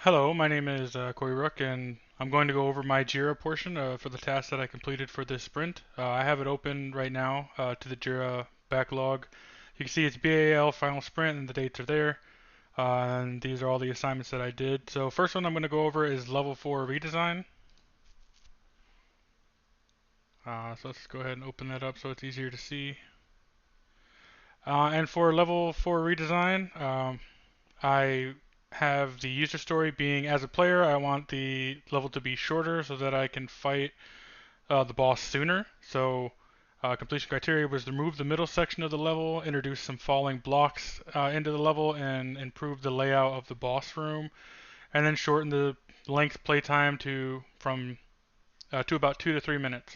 Hello, my name is Corey Rook, and I'm going to go over my Jira portion for the task that I completed for this sprint. I have it open right now to the Jira backlog. You can see it's BAL final sprint, and the dates are there. And these are all the assignments that I did. So first one I'm going to go over is level 4 redesign. So let's go ahead and open that up so it's easier to see. And for level 4 redesign, I have the user story being as a player, I want the level to be shorter so that I can fight the boss sooner. So completion criteria was to remove the middle section of the level, introduce some falling blocks into the level, and improve the layout of the boss room, and then shorten the length playtime to about 2 to 3 minutes.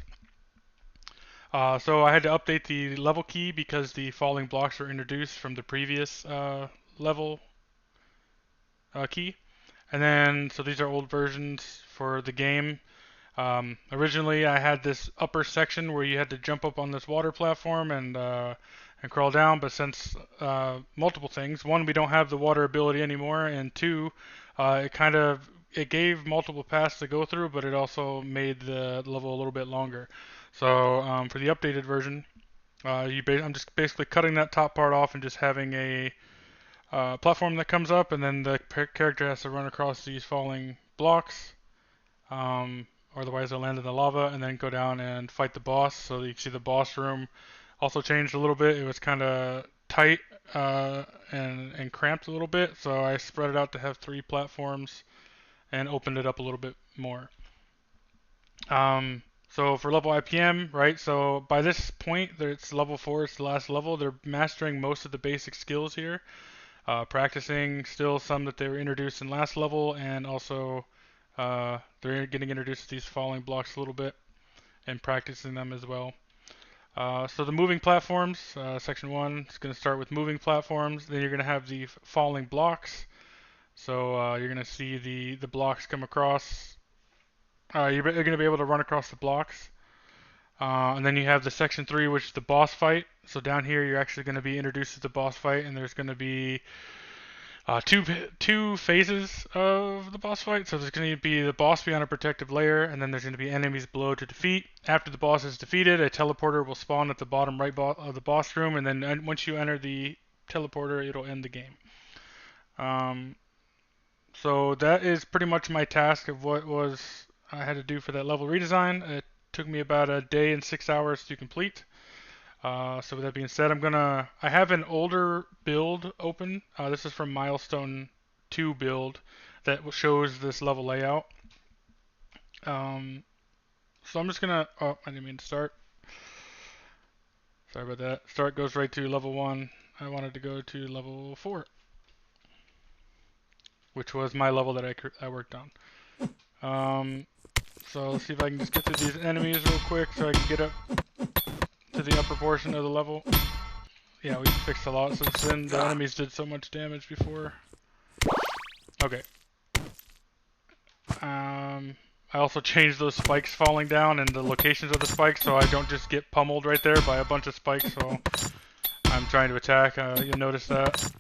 So I had to update the level key because the falling blocks were introduced from the previous level key. And then, so these are old versions for the game. Originally, I had this upper section where you had to jump up on this water platform and crawl down. But since multiple things, one, we don't have the water ability anymore, and two, it gave multiple paths to go through, but it also made the level a little bit longer. So for the updated version, I'm just basically cutting that top part off and just having a platform that comes up, and then the character has to run across these falling blocks. Or otherwise they'll land in the lava and then go down and fight the boss. So you can see the boss room also changed a little bit. It was kind of tight and cramped a little bit, so I spread it out to have 3 platforms and opened it up a little bit more. So for level IPM, right, so by this point, it's level 4, it's the last level. They're mastering most of the basic skills here. Practicing still some that they were introduced in last level, and also they're getting introduced to these falling blocks a little bit and practicing them as well. So the moving platforms, section 1 is going to start with moving platforms. Then you're going to have the falling blocks. So you're going to see the blocks come across. You're going to be able to run across the blocks. And then you have the section 3, which is the boss fight. So down here, you're actually going to be introduced to the boss fight, and there's going to be two phases of the boss fight. So there's going to be the boss beyond a protective layer, and then there's going to be enemies below to defeat. After the boss is defeated, a teleporter will spawn at the bottom right of the boss room, and then once you enter the teleporter, it'll end the game. So that is pretty much my task of what I had to do for that level redesign. It took me about a day and 6 hours to complete. So with that being said, I have an older build open. This is from Milestone 2 build that shows this level layout. So I'm just gonna, oh, I didn't mean to start. Sorry about that. Start goes right to level 1. I wanted to go to level 4, which was my level that I worked on. So let's see if I can just get through these enemies real quick so I can get up to the upper portion of the level. Yeah, we fixed a lot since then. The enemies did so much damage before. Okay. I also changed those spikes falling down and the locations of the spikes so I don't just get pummeled right there by a bunch of spikes. So I'm trying to attack. You'll notice that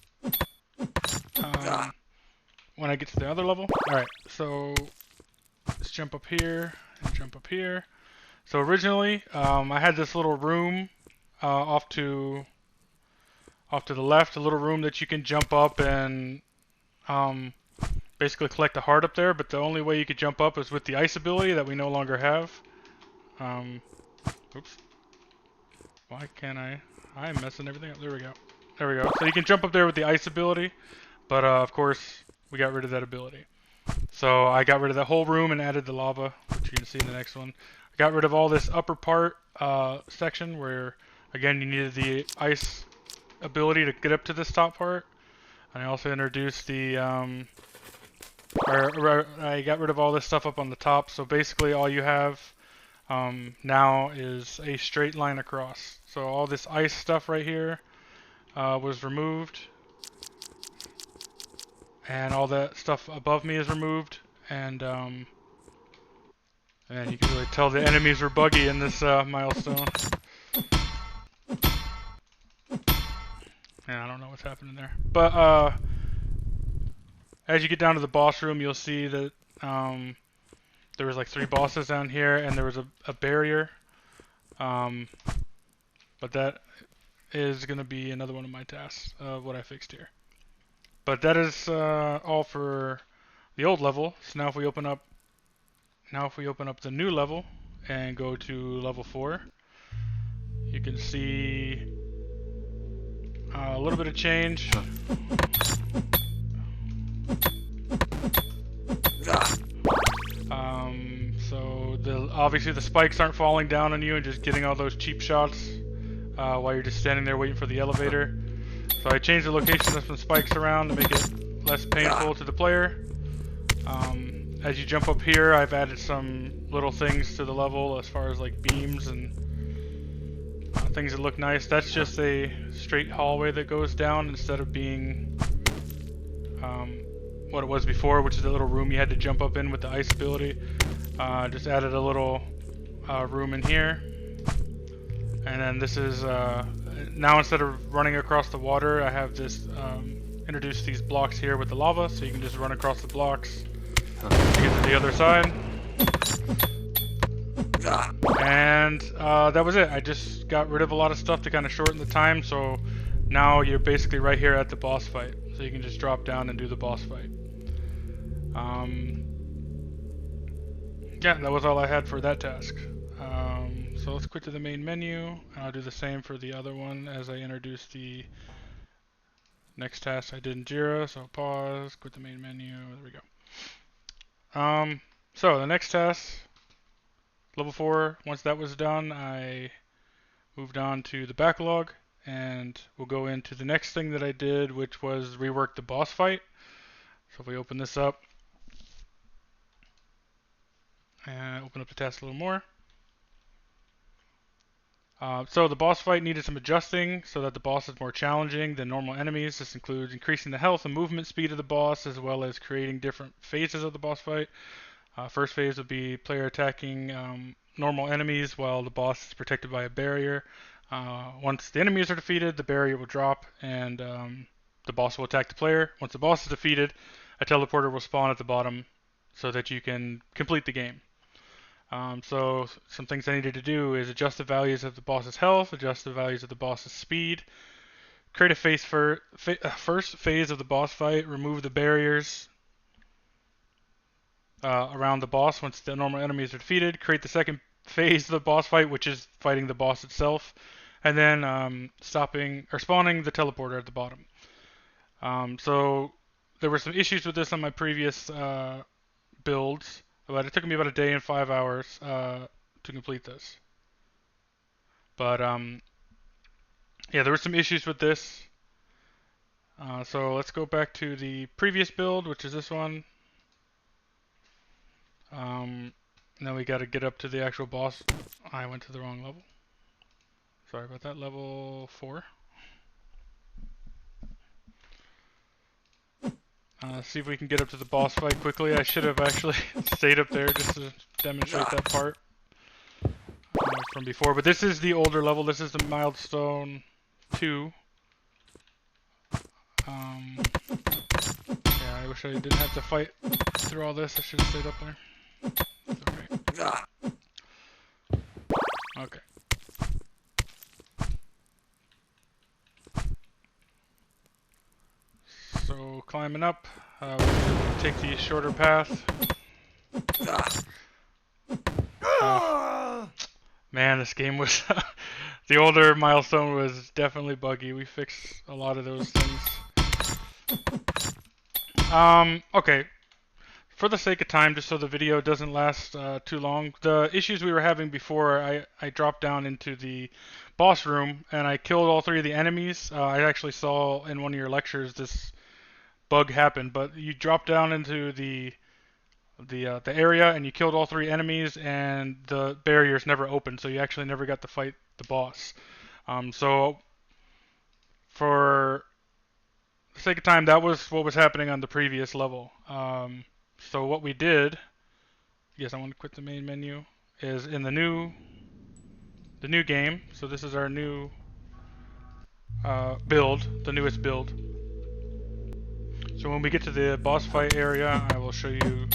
when I get to the other level. Alright, so let's jump up here and jump up here. So originally, I had this little room off to the left, a little room that you can jump up and basically collect a heart up there, but the only way you could jump up is with the ice ability that we no longer have. Oops. Why can't I? I'm messing everything up. There we go. There we go. So you can jump up there with the ice ability, but of course, we got rid of that ability. So I got rid of that whole room and added the lava, which you can see in the next one. I got rid of all this upper part section where, again, you needed the ice ability to get up to this top part. And I also introduced the, I got rid of all this stuff up on the top. So basically all you have now is a straight line across. So all this ice stuff right here was removed. And all that stuff above me is removed. And you can really tell the enemies were buggy in this milestone. Yeah, I don't know what's happening there. But, as you get down to the boss room, you'll see that there was like 3 bosses down here, and there was a barrier. But that is going to be another one of my tasks of what I fixed here. But that is all for the old level. So now if we open up the new level and go to level 4, you can see a little bit of change. So obviously the spikes aren't falling down on you and just getting all those cheap shots while you're just standing there waiting for the elevator. So I changed the location of some spikes around to make it less painful to the player. As you jump up here, I've added some little things to the level as far as like beams and things that look nice. That's just a straight hallway that goes down instead of being what it was before, which is a little room you had to jump up in with the ice ability. Just added a little room in here. And then this is, now instead of running across the water, I have this, introduced these blocks here with the lava, so you can just run across the blocks to get to the other side. And that was it. I just got rid of a lot of stuff to kind of shorten the time, so now you're basically right here at the boss fight. So you can just drop down and do the boss fight. Yeah, that was all I had for that task. So let's quit to the main menu, and I'll do the same for the other one as I introduce the next task I did in Jira. So pause, quit the main menu, there we go. So the next task, level 4, once that was done, I moved on to the backlog, and we'll go into the next thing that I did, which was rework the boss fight. So if we open this up, and open up the task a little more. So the boss fight needed some adjusting so that the boss is more challenging than normal enemies. This includes increasing the health and movement speed of the boss, as well as creating different phases of the boss fight. First phase would be player attacking normal enemies while the boss is protected by a barrier. Once the enemies are defeated, the barrier will drop and the boss will attack the player. Once the boss is defeated, a teleporter will spawn at the bottom so that you can complete the game. So some things I needed to do is adjust the values of the boss's health, adjust the values of the boss's speed, create a first phase of the boss fight, remove the barriers around the boss once the normal enemies are defeated, create the second phase of the boss fight, which is fighting the boss itself, and then spawning the teleporter at the bottom. So there were some issues with this on my previous builds. But it took me about a day and 5 hours to complete this. But yeah, there were some issues with this. So let's go back to the previous build, which is this one. Now we got to get up to the actual boss. I went to the wrong level. Sorry about that. Level 4. See if we can get up to the boss fight quickly. I should have actually stayed up there just to demonstrate that part from before. But this is the older level. This is the Milestone 2. Yeah, I wish I didn't have to fight through all this. I should have stayed up there. It's okay. Okay. So climbing up, we're going to take the shorter path. Man, this game was... the older Milestone was definitely buggy. We fixed a lot of those things. Okay. For the sake of time, just so the video doesn't last too long, the issues we were having before, I dropped down into the boss room, and I killed all 3 of the enemies. I actually saw in one of your lectures this bug happen, but you dropped down into the area and you killed all 3 enemies, and the barriers never opened, so you actually never got to fight the boss. So for the sake of time, that was what was happening on the previous level. So what we did, yes, I want to quit the main menu, is in the new game. So this is our new build, the newest build. So when we get to the boss fight area, I will show you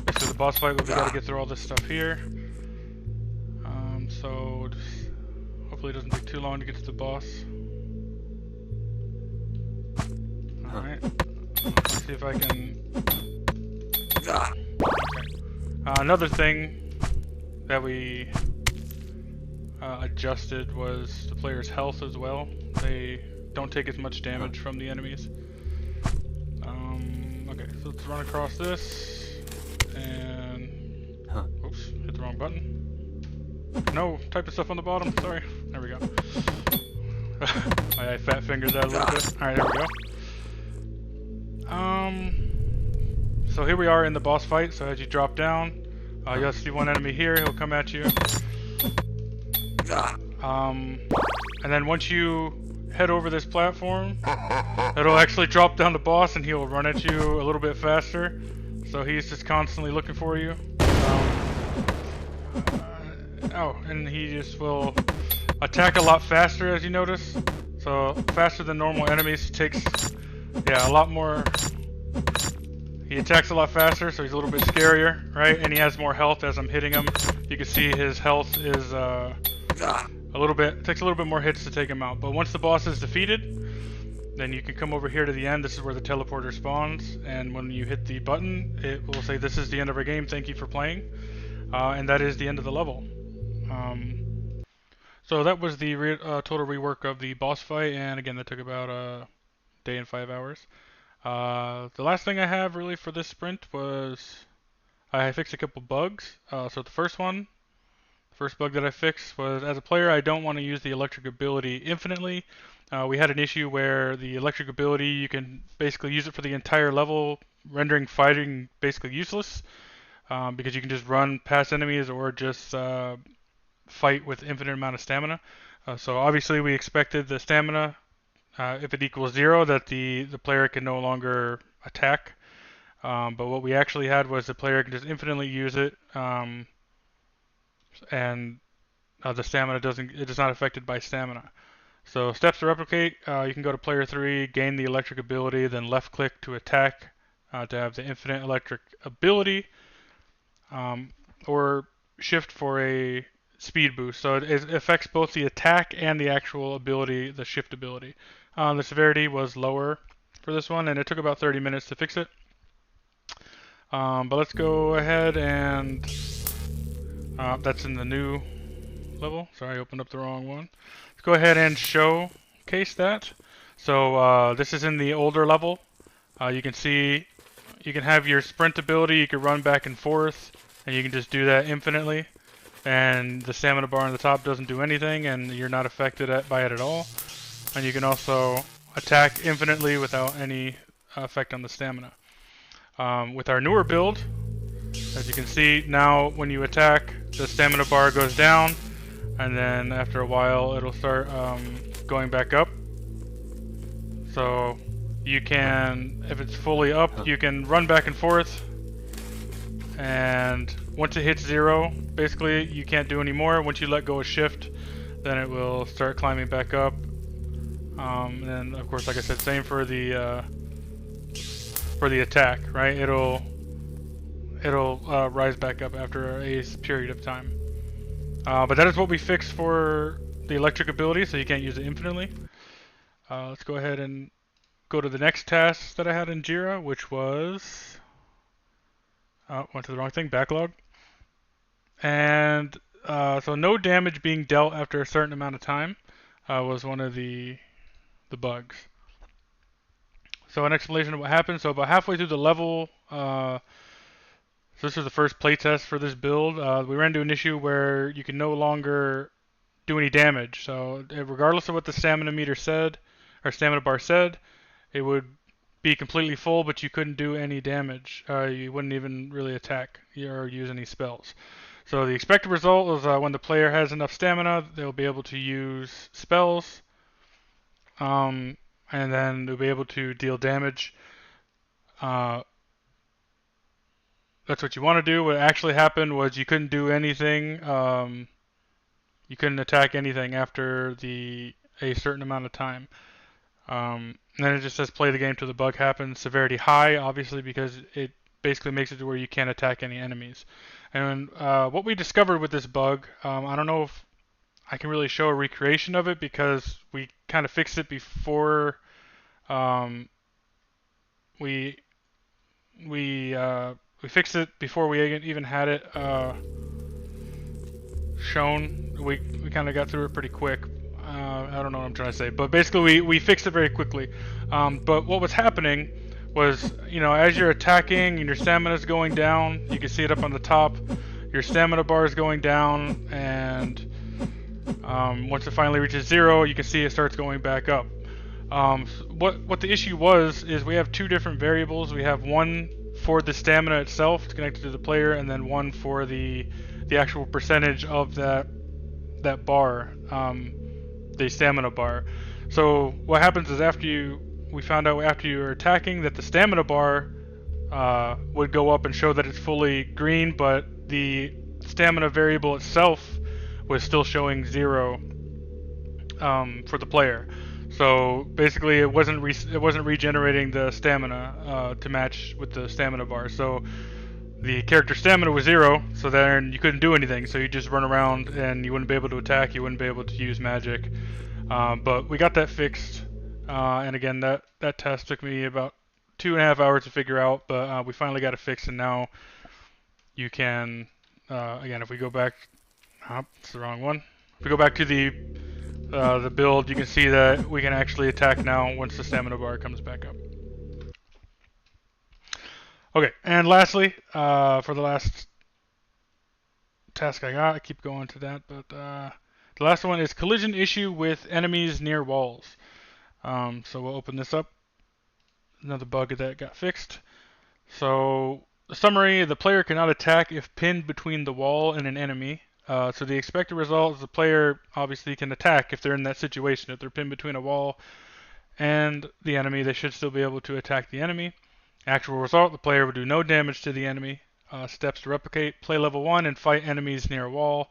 basically the boss fight, but we gotta get through all this stuff here. So just hopefully it doesn't take too long to get to the boss. Alright. Let's see if I can... Okay. Another thing that we adjusted was the player's health as well. They don't take as much damage from the enemies. Okay, so let's run across this, and oops, hit the wrong button. No, type of stuff on the bottom, sorry. There we go. I fat fingered that a little bit. Alright, there we go. So here we are in the boss fight, so as you drop down, you'll see one enemy here, he'll come at you. And then once you head over this platform, it'll actually drop down the boss and he'll run at you a little bit faster. So he's just constantly looking for you. Oh, and he just will attack a lot faster, as you notice. So faster than normal enemies. Takes, yeah, a lot more. He attacks a lot faster, so he's a little bit scarier, right? And he has more health as I'm hitting him. You can see his health is a little bit, it takes a little bit more hits to take him out. But once the boss is defeated, then you can come over here to the end. This is where the teleporter spawns, and when you hit the button, it will say this is the end of our game, thank you for playing. And that is the end of the level. So that was the total rework of the boss fight, and again that took about a day and 5 hours. The last thing I have really for this sprint was I fixed a couple bugs. So the first bug that I fixed was, as a player, I don't want to use the electric ability infinitely. We had an issue where the electric ability, you can basically use it for the entire level, rendering fighting basically useless, because you can just run past enemies or just fight with infinite amount of stamina. So obviously we expected the stamina, if it equals 0, that the player can no longer attack. But what we actually had was the player can just infinitely use it, and the stamina it is not affected by stamina. So steps to replicate, you can go to player 3, gain the electric ability, then left click to attack to have the infinite electric ability, or shift for a speed boost. So it affects both the attack and the actual ability, the shift ability. The severity was lower for this one, and it took about 30 minutes to fix it. But let's go ahead and that's in the new level. Sorry, I opened up the wrong one. Let's go ahead and showcase that. So this is in the older level. You can see you can have your sprint ability. You can run back and forth, and you can just do that infinitely. And the stamina bar on the top doesn't do anything, and you're not affected by it at all. And you can also attack infinitely without any effect on the stamina. With our newer build, as you can see, now when you attack, the stamina bar goes down, and then after a while it'll start going back up. So you can, if it's fully up, you can run back and forth, and once it hits 0, basically you can't do any more. Once you let go of shift, then it will start climbing back up. And then of course, like I said, same for the attack, right? It'll rise back up after a period of time. But that is what we fixed for the electric ability, so you can't use it infinitely. Let's go ahead and go to the next task that I had in Jira, which was went to the wrong thing, backlog. And so no damage being dealt after a certain amount of time was one of the bugs. So an explanation of what happened. So about halfway through the level, so this was the first playtest for this build, we ran into an issue where you can no longer do any damage. So regardless of what the stamina meter said, or stamina bar said, it would be completely full, but you couldn't do any damage. You wouldn't even really attack or use any spells. So the expected result is when the player has enough stamina, they'll be able to use spells, and then they'll be able to deal damage. That's what you want to do. What actually happened was you couldn't do anything. You couldn't attack anything after a certain amount of time. And then it just says play the game till the bug happens. Severity high, obviously, because it basically makes it to where you can't attack any enemies. And what we discovered with this bug, I don't know if I can really show a recreation of it because we kind of fixed it before um, we we fixed it before we even had it shown. We kind of got through it pretty quick. I don't know what I'm trying to say, but basically we fixed it very quickly. But what was happening was, as you're attacking and your stamina is going down, you can see it up on the top. Your stamina bar is going down, and once it finally reaches 0, you can see it starts going back up. What the issue was is we have two different variables. We have one for the stamina itself, it's connected to the player, and then one for the actual percentage of that bar, the stamina bar. So what happens is we found out after you were attacking that the stamina bar would go up and show that it's fully green, but the stamina variable itself was still showing 0 for the player. So basically, it wasn't regenerating the stamina to match with the stamina bar. So the character stamina was 0, so then you couldn't do anything. So you just run around and you wouldn't be able to attack. You wouldn't be able to use magic. But we got that fixed. And again, that test took me about 2.5 hours to figure out. But we finally got it fixed, and now you can. Again, if we go back, it's the wrong one. If we go back to the build, you can see that we can actually attack now once the stamina bar comes back up. Okay, and lastly, for the last task I keep going to that, but the last one is collision issue with enemies near walls. So we'll open this up. Another bug that got fixed. So the summary: the player cannot attack if pinned between the wall and an enemy. So the expected result is the player obviously can attack if they're in that situation. If they're pinned between a wall and the enemy, they should still be able to attack the enemy. Actual result: the player will do no damage to the enemy. Steps to replicate: play level 1 and fight enemies near a wall.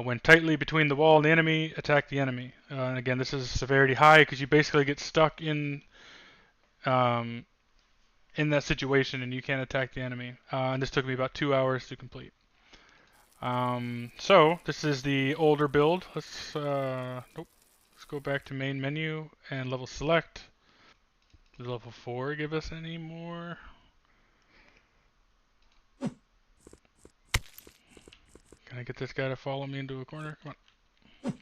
When tightly between the wall and the enemy, attack the enemy. And again, this is severity high because you basically get stuck um, in that situation and you can't attack the enemy. And this took me about 2 hours to complete. So this is the older build. Let's go back to main menu and level select. Does level 4 give us any more? Can I get this guy to follow me into a corner? Come on.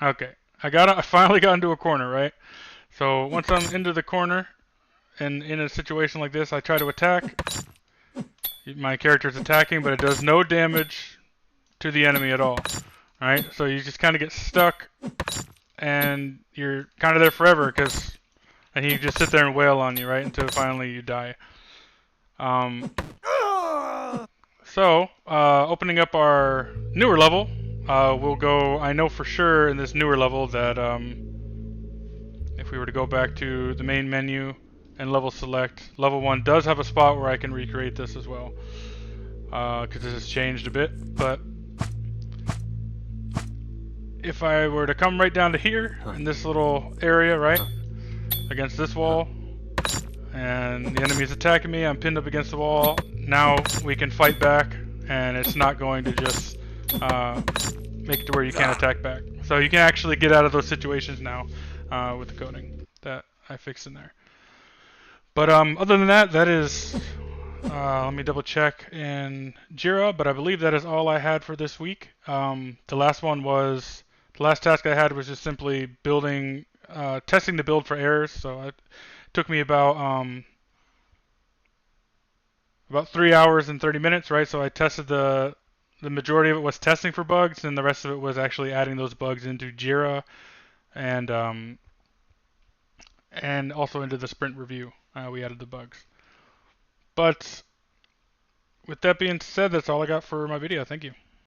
Okay, I finally got into a corner, right? So once I'm into the corner and in a situation like this, I try to attack. My character's attacking, but it does no damage to the enemy at all. Right? So you just kind of get stuck, and you're kind of there forever and he just sit there and wail on you, right, until finally you die. So opening up our newer level, we'll go. I know for sure in this newer level that if we were to go back to the main menu and level select, level 1 does have a spot where I can recreate this as well, because this has changed a bit. But if I were to come right down to here in this little area, right, against this wall, and the enemy's attacking me, I'm pinned up against the wall. Now we can fight back, and it's not going to just make it to where you can't attack back. So you can actually get out of those situations now with the coding that I fixed in there. But other than that, that is, let me double check in Jira, but I believe that is all I had for this week. The last task I had was just simply testing the build for errors. So it took me about 3 hours and 30 minutes, right? So I tested the majority of it was testing for bugs, and the rest of it was actually adding those bugs into Jira and also into the sprint review. We added the bugs. But with that being said, that's all I got for my video. Thank you.